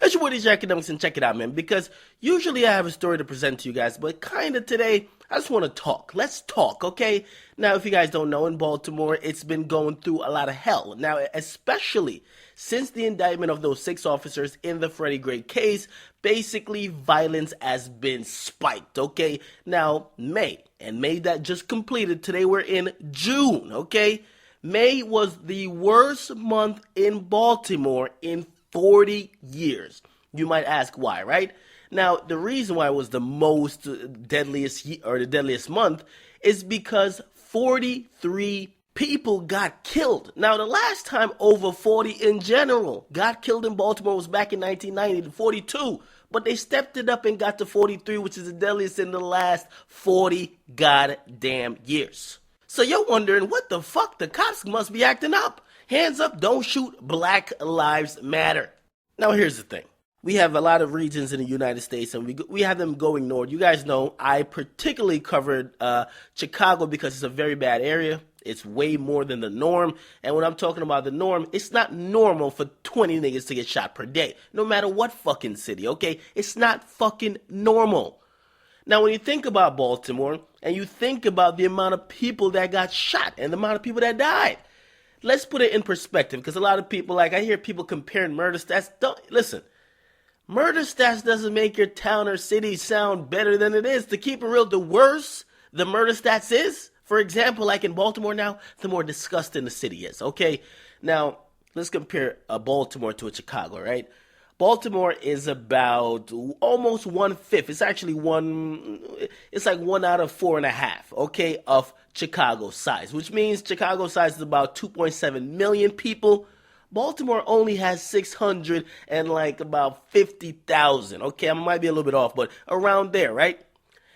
It's your boy DJ Akademiks, and check it out, man, because usually I have a story to present to you guys, but kinda today, I just want to talk. Let's talk, okay? Now, if you guys don't know, in Baltimore, it's been going through a lot of hell. Now, especially since the indictment of those 6 officers in the Freddie Gray case, basically violence has been spiked, okay? Now, May that just completed, today we're in June, okay? May was the worst month in Baltimore in 40 years. You might ask why, right? Now, the reason why it was the most deadliest month is because 43 people got killed. Now, the last time over 40 in general got killed in Baltimore was back in 1990 to 42, but they stepped it up and got to 43, which is the deadliest in the last 40 goddamn years. So you're wondering, what the fuck? The cops must be acting up. Hands up, don't shoot, Black Lives Matter. Now here's the thing. We have a lot of regions in the United States, and we have them going north. You guys know I particularly covered Chicago because it's a very bad area. It's way more than the norm. And when I'm talking about the norm, it's not normal for 20 niggas to get shot per day. No matter what fucking city, okay? It's not fucking normal. Now, when you think about Baltimore, and you think about the amount of people that got shot and the amount of people that died, let's put it in perspective, because a lot of people, I hear people comparing murder stats. Listen, murder stats doesn't make your town or city sound better than it is. To keep it real, the worse the murder stats is, for example, like in Baltimore now, the more disgusting the city is, okay? Now, let's compare Baltimore to a Chicago, right? Baltimore is about almost 1/5. It's actually it's like 1 out of 4.5, okay, of Chicago size, which means Chicago size is about 2.7 million people. Baltimore only has 600 and about 50,000, okay? I might be a little bit off, but around there, right?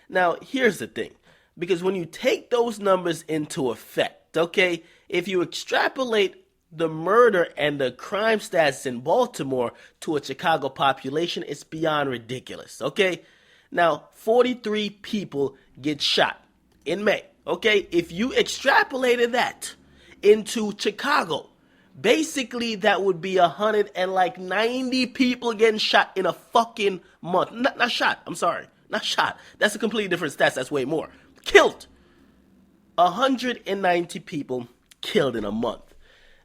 Now, here's the thing, because when you take those numbers into effect, okay, if you extrapolate the murder and the crime stats in Baltimore to a Chicago population, it's beyond ridiculous, okay? Now, 43 people get shot in May, okay? If you extrapolated that into Chicago, basically that would be 190 people getting shot in a fucking month. Not shot, I'm sorry. Not shot. That's a completely different stats. That's way more. Killed. 190 people killed in a month.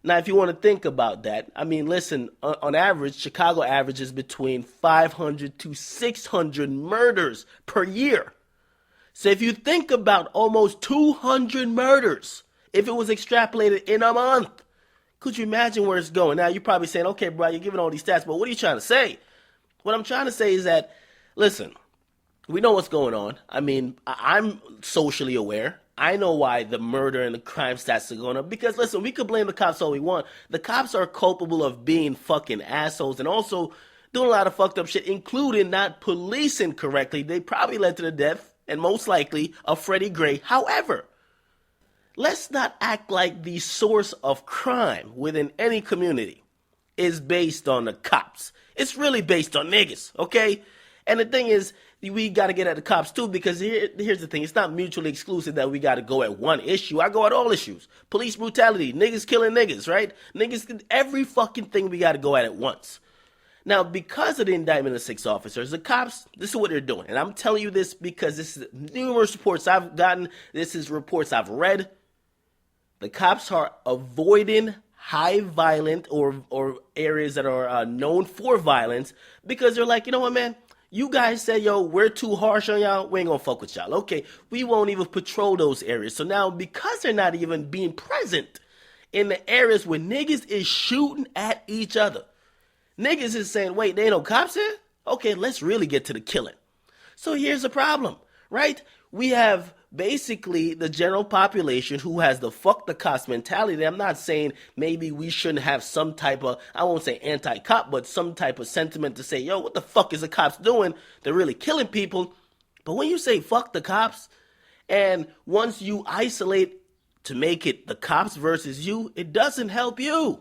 Now, if you want to think about that, I mean, listen, on average, Chicago averages between 500 to 600 murders per year. So if you think about almost 200 murders, if it was extrapolated in a month, could you imagine where it's going? Now, you're probably saying, okay, bro, you're giving all these stats, but what are you trying to say? What I'm trying to say is that, listen, we know what's going on. I mean, I'm socially aware. I know why the murder and the crime stats are going up. Because, listen, we could blame the cops all we want. The cops are culpable of being fucking assholes and also doing a lot of fucked up shit, including not policing correctly. They probably led to the death, and most likely, of Freddie Gray. However, let's not act like the source of crime within any community is based on the cops. It's really based on niggas, okay? And the thing is, we got to get at the cops too, because here's the thing. It's not mutually exclusive that we got to go at one issue. I go at all issues. Police brutality, niggas killing niggas, right? Niggas, every fucking thing we got to go at once. Now, because of the indictment of 6 officers, the cops, this is what they're doing. And I'm telling you this because this is numerous reports I've gotten. This is reports I've read. The cops are avoiding high violent or areas that are known for violence because they're like, you know what, man? You guys said, yo, we're too harsh on y'all. We ain't gonna fuck with y'all. Okay, we won't even patrol those areas. So now, because they're not even being present in the areas where niggas is shooting at each other, niggas is saying, wait, there ain't no cops here? Okay, let's really get to the killing. So here's the problem, right? We have basically the general population who has the fuck the cops mentality. I'm not saying maybe we shouldn't have some type of, I won't say anti-cop, but some type of sentiment to say, yo, what the fuck is the cops doing? They're really killing people. But when you say fuck the cops, and once you isolate to make it the cops versus you, it doesn't help you.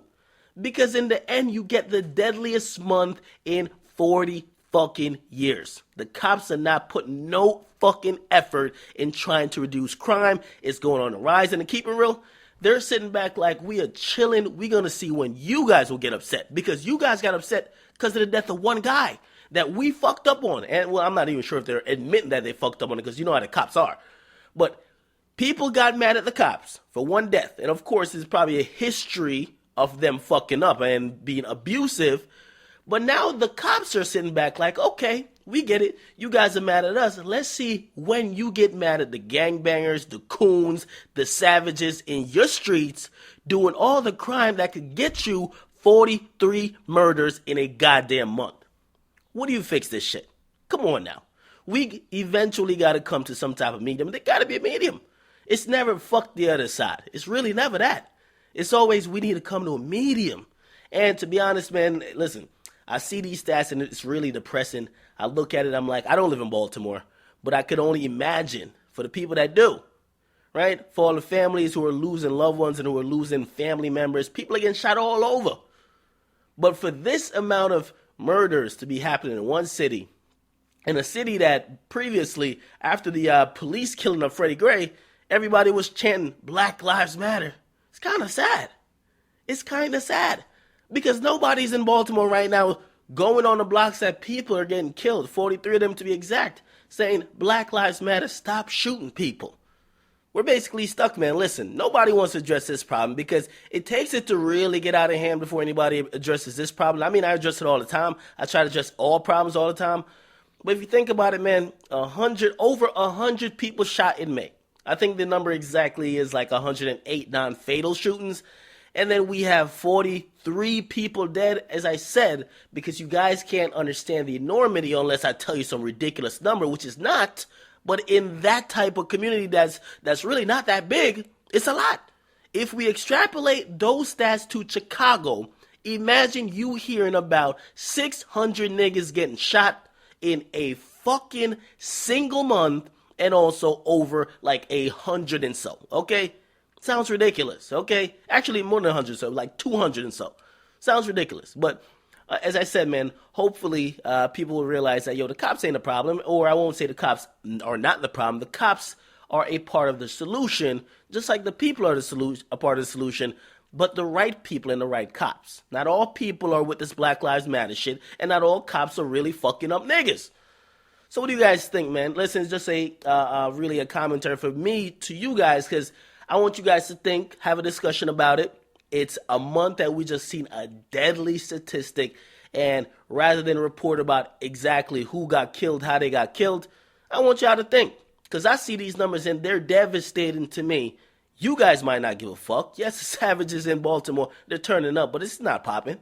Because in the end, you get the deadliest month in 40 fucking years. The cops are not putting no fucking effort in trying to reduce crime. It's going on the rise. And to keep it real, they're sitting back like we are chilling. We're going to see when you guys will get upset. Because you guys got upset because of the death of one guy that we fucked up on. And well, I'm not even sure if they're admitting that they fucked up on it, because you know how the cops are. But people got mad at the cops for one death. And of course, there's probably a history of them fucking up and being abusive. But now the cops are sitting back like, okay, we get it. You guys are mad at us. Let's see when you get mad at the gangbangers, the coons, the savages in your streets doing all the crime that could get you 43 murders in a goddamn month. What do you fix this shit? Come on now. We eventually got to come to some type of medium. There got to be a medium. It's never fuck the other side. It's really never that. It's always we need to come to a medium. And to be honest, man, listen, I see these stats and it's really depressing. I look at it, I'm like, I don't live in Baltimore, but I could only imagine for the people that do, right? For all the families who are losing loved ones and who are losing family members, people are getting shot all over. But for this amount of murders to be happening in one city, in a city that previously, after the police killing of Freddie Gray, everybody was chanting Black Lives Matter. It's kind of sad. It's kind of sad. Because nobody's in Baltimore right now going on the blocks that people are getting killed, 43 of them to be exact, saying Black Lives Matter, stop shooting people. We're basically stuck, man. Listen, nobody wants to address this problem because it takes it to really get out of hand before anybody addresses this problem. I mean, I address it all the time. I try to address all problems all the time. But if you think about it, man, over 100 people shot in May. I think the number exactly is like 108 non-fatal shootings. And then we have 43 people dead, as I said, because you guys can't understand the enormity unless I tell you some ridiculous number, which is not. But in that type of community that's really not that big, it's a lot. If we extrapolate those stats to Chicago, imagine you hearing about 600 niggas getting shot in a fucking single month and also over like 100 and so, okay? Sounds ridiculous, okay? Actually, more than 100 so, like 200 and so. Sounds ridiculous. But as I said, man, hopefully people will realize that, yo, the cops ain't the problem. Or I won't say the cops are not the problem. The cops are a part of the solution, just like the people are a part of the solution, but the right people and the right cops. Not all people are with this Black Lives Matter shit, and not all cops are really fucking up niggas. So what do you guys think, man? Listen, it's just really a commentary for me to you guys, because I want you guys to think, have a discussion about it. It's a month that we just seen a deadly statistic, and rather than report about exactly who got killed, how they got killed, I want y'all to think, because I see these numbers and they're devastating to me. You guys might not give a fuck. Yes, the savages in Baltimore, they're turning up, but it's not popping.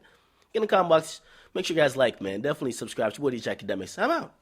In the comment box, make sure you guys like, man. Definitely subscribe to Akademiks. I'm out.